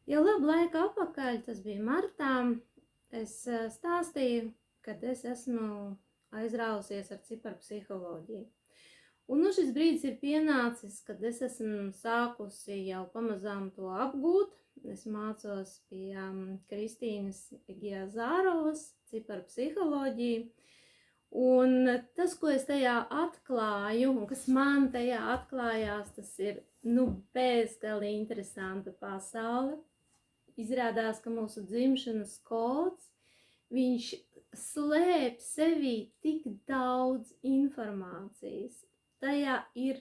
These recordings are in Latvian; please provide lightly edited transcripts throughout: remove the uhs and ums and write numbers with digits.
Jau labu laiku atpakaļ, tas bija martā, es stāstīju, kad es esmu aizrāvusies ar ciparpsiholoģiju. Un nu šis brīdis ir pienācis, kad es esmu sākusi jau pamazām to apgūt. Es mācos pie Kristīnas Giazārovas ciparpsiholoģiju. Un tas, ko es tajā atklāju, un kas man tajā atklājās, tas ir, bezgalīgi interesanta pasaule. Izrādās, ka mūsu dzimšanas kods, viņš slēp sevī tik daudz informācijas. Tajā ir,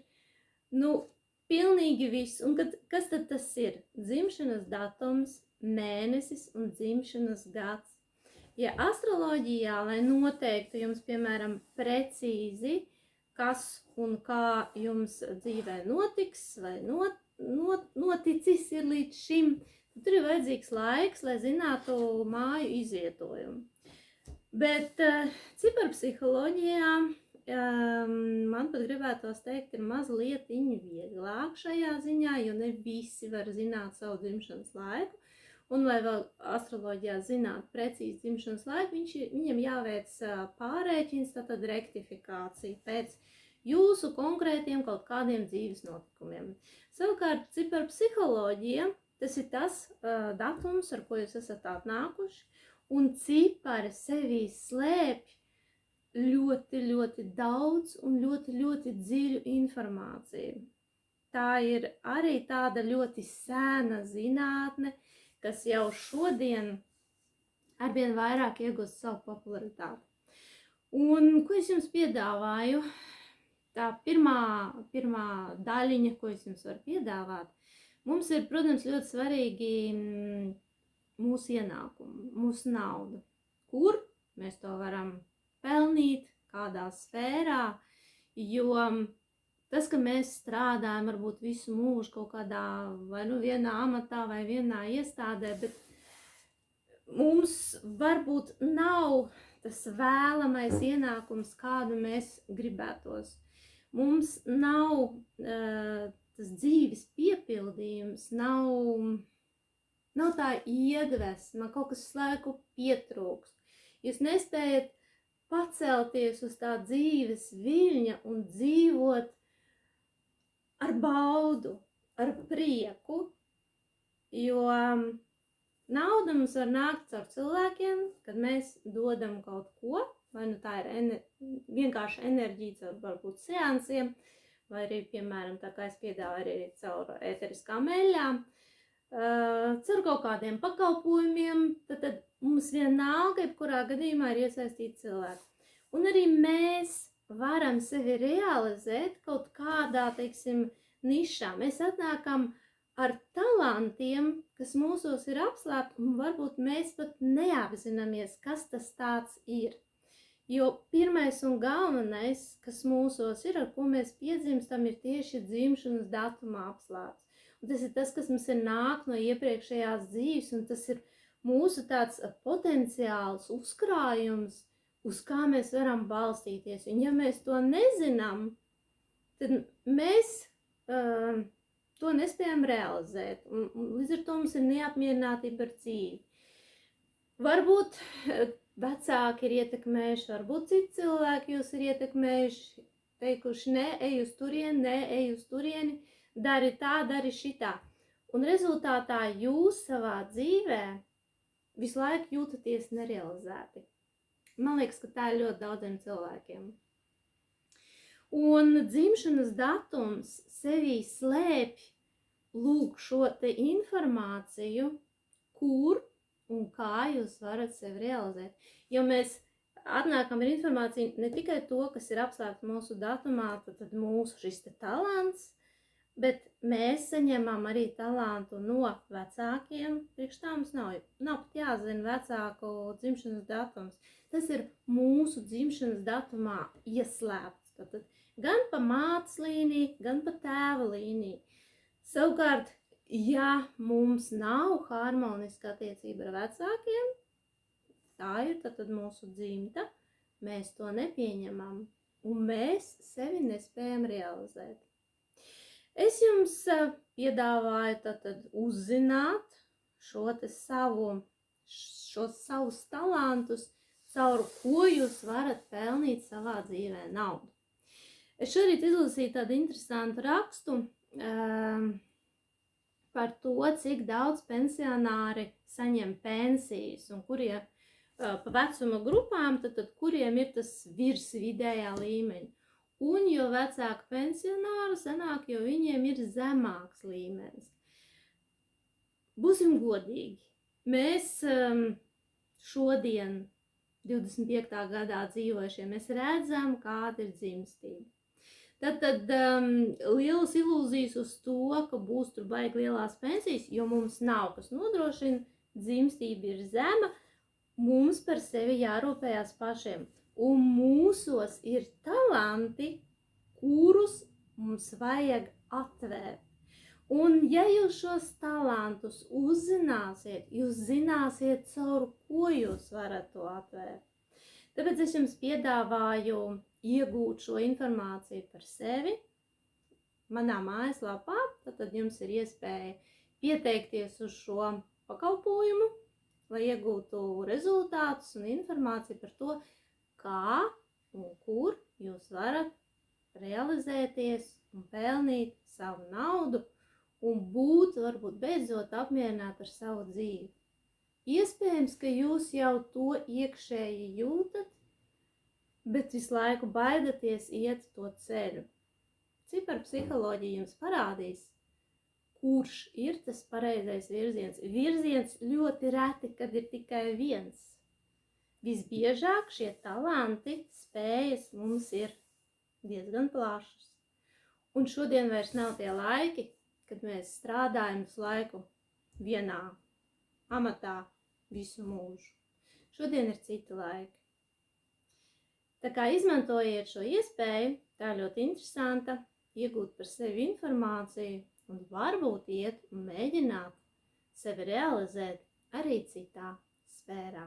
pilnīgi viss. Un kas tad tas ir? Dzimšanas datums, mēnesis un dzimšanas gads. Ja astroloģijā, lai noteiktu jums, piemēram, precīzi, kas un kā jums dzīvē notiks vai noticis ir līdz šim, tur ir vajadzīgs laiks, lai zinātu māju izvietojumu. Bet ciparpsiholoģijā man pat gribētos teikt, ir mazliet vieglāk šajā ziņā, jo ne visi var zināt savu dzimšanas laiku. Un, lai vēl astroloģijā zināt precīzi dzimšanas laiku, viņam jāveic pārēķins, tātad rektifikācija pēc jūsu konkrētiem kaut kādiem dzīves notikumiem. Savukārt, ciparpsiholoģija, tas ir tas datums, ar ko jūs esat atnākuši, un cipari sevī slēpj ļoti, ļoti daudz un ļoti, ļoti dziļu informāciju. Tā ir arī tāda ļoti sēna zinātne, kas jau šodien arvien vairāk iegūst savu popularitāti. Un ko es jums piedāvāju? Tā pirmā daļiņa, ko es jums varu piedāvāt, mums ir, protams, ļoti svarīgi mūsu ienākumi, mūsu nauda. Kur mēs to varam pelnīt, kādā sfērā, jo tas, ka mēs strādājam varbūt visu mūžu kaut kādā vai vienā amatā vai vienā iestādē, bet mums varbūt nav tas vēlamais ienākums, kādu mēs gribētos. Mums nav tas dzīves piepildījums, nav tā iedvesma, kaut kas laiku pietrūkst. Jūs nespējat pacelties uz tā dzīves viļņa un dzīvot ar baudu, ar prieku, jo nauda mums var nākt caur cilvēkiem, kad mēs dodam kaut ko, vai tā ir vienkārši enerģija caur varbūt seansiem, vai arī, piemēram, tā kā es piedāvāju arī caur ēteriskām eļļām, caur kaut kādiem pakalpojumiem, tad mums vienalga, jebkurā gadījumā ir iesaistīti cilvēki. Un arī mēs varam sevi realizēt kaut kādā, nišā. Mēs atnākam ar talantiem, kas mūsos ir apslēpti, un varbūt mēs pat neapzināmies, kas tas tāds ir. Jo pirmais un galvenais, kas mūsos ir, ar ko mēs piedzimstam, ir tieši dzimšanas datuma apslēpts. Un tas ir tas, kas mums ir nāk no iepriekšējās dzīves, un tas ir mūsu tāds potenciāls uzkrājums, uz kā mēs varam balstīties. Un ja mēs to nezinām, tad mēs to nespējam realizēt. Un līdz ar to mums ir neapmierinātība ar dzīvi. Varbūt vecāki ir ietekmējuši, varbūt citi cilvēki jūs ir ietekmējuši, teikuši, nē, ej uz turieni, dari tā, dari šitā. Un rezultātā jūs savā dzīvē visu laiku jūtaties nerealizēti. Man liekas, ka tā ir ļoti daudziem cilvēkiem. Un dzimšanas datums sevī slēpj lūk šo te informāciju, kur un kā jūs varat sevi realizēt. Jo mēs atnākam ar informāciju ne tikai to, kas ir apslēpts mūsu datumā, tad mūsu šis te talants, bet mēs saņemam arī talantu no vecākiem. Priekš tā mums nav pat jāzina vecāku dzimšanas datums. Tas ir mūsu dzimšanas datumā ieslēpts. Tātad gan pa mātes līniju, gan pa tēva līniju. Savukārt, ja mums nav harmoniska attiecība ar vecākiem, tā ir tad mūsu dzimta, mēs to nepieņemam un mēs sevi nespējam realizēt. Es jums piedāvāju tad uzzināt, šos savus talantus, caur ko jūs varat pelnīt savā dzīvē naudu. Es šorīt izlasīju tādu interesantu rakstu par to, cik daudz pensionāri saņem pensijas un kurie pa vecuma grupām, tad kuriem ir tas virs vidējā līmeņa. Un jo vecāku pensionāru sanāk, jo viņiem ir zemāks līmenis. Būsim godīgi. Mēs šodien, 25. gadā dzīvojušie, mēs redzam, kāda ir dzimstība. Tad lielas ilūzijas uz to, ka būs tur baigi lielās pensijas, jo mums nav kas nodrošina, dzimstība ir zema, mums par sevi jārūpējās pašiem. Un mūsos ir talanti, kurus mums vajag atvērt. Un ja jūs šos talantus uzzināsiet, jūs zināsiet, caur ko jūs varat to atvērt. Tāpēc es jums piedāvāju iegūt šo informāciju par sevi manā mājaslapā. Tad jums ir iespēja pieteikties uz šo pakalpojumu, lai iegūtu rezultātus un informāciju par to, kā un kur jūs varat realizēties un pelnīt savu naudu un būt, varbūt beidzot apmierināt ar savu dzīvi. Iespējams, ka jūs jau to iekšēji jūtat, bet visu laiku baidaties iet to ceļu. Ciparpsiholoģija jums parādīs, kurš ir tas pareizais virziens. Virziens ļoti reti, kad ir tikai viens. Visbiežāk šie talanti, spējas mums ir diezgan plašas. Un šodien vairs nav tie laiki, kad mēs strādājam visu laiku vienā amatā visu mūžu. Šodien ir citi laiki. Tā kā izmantojiet šo iespēju, tā ļoti interesanta, iegūt par sevi informāciju un varbūt iet un mēģināt sevi realizēt arī citā sfērā.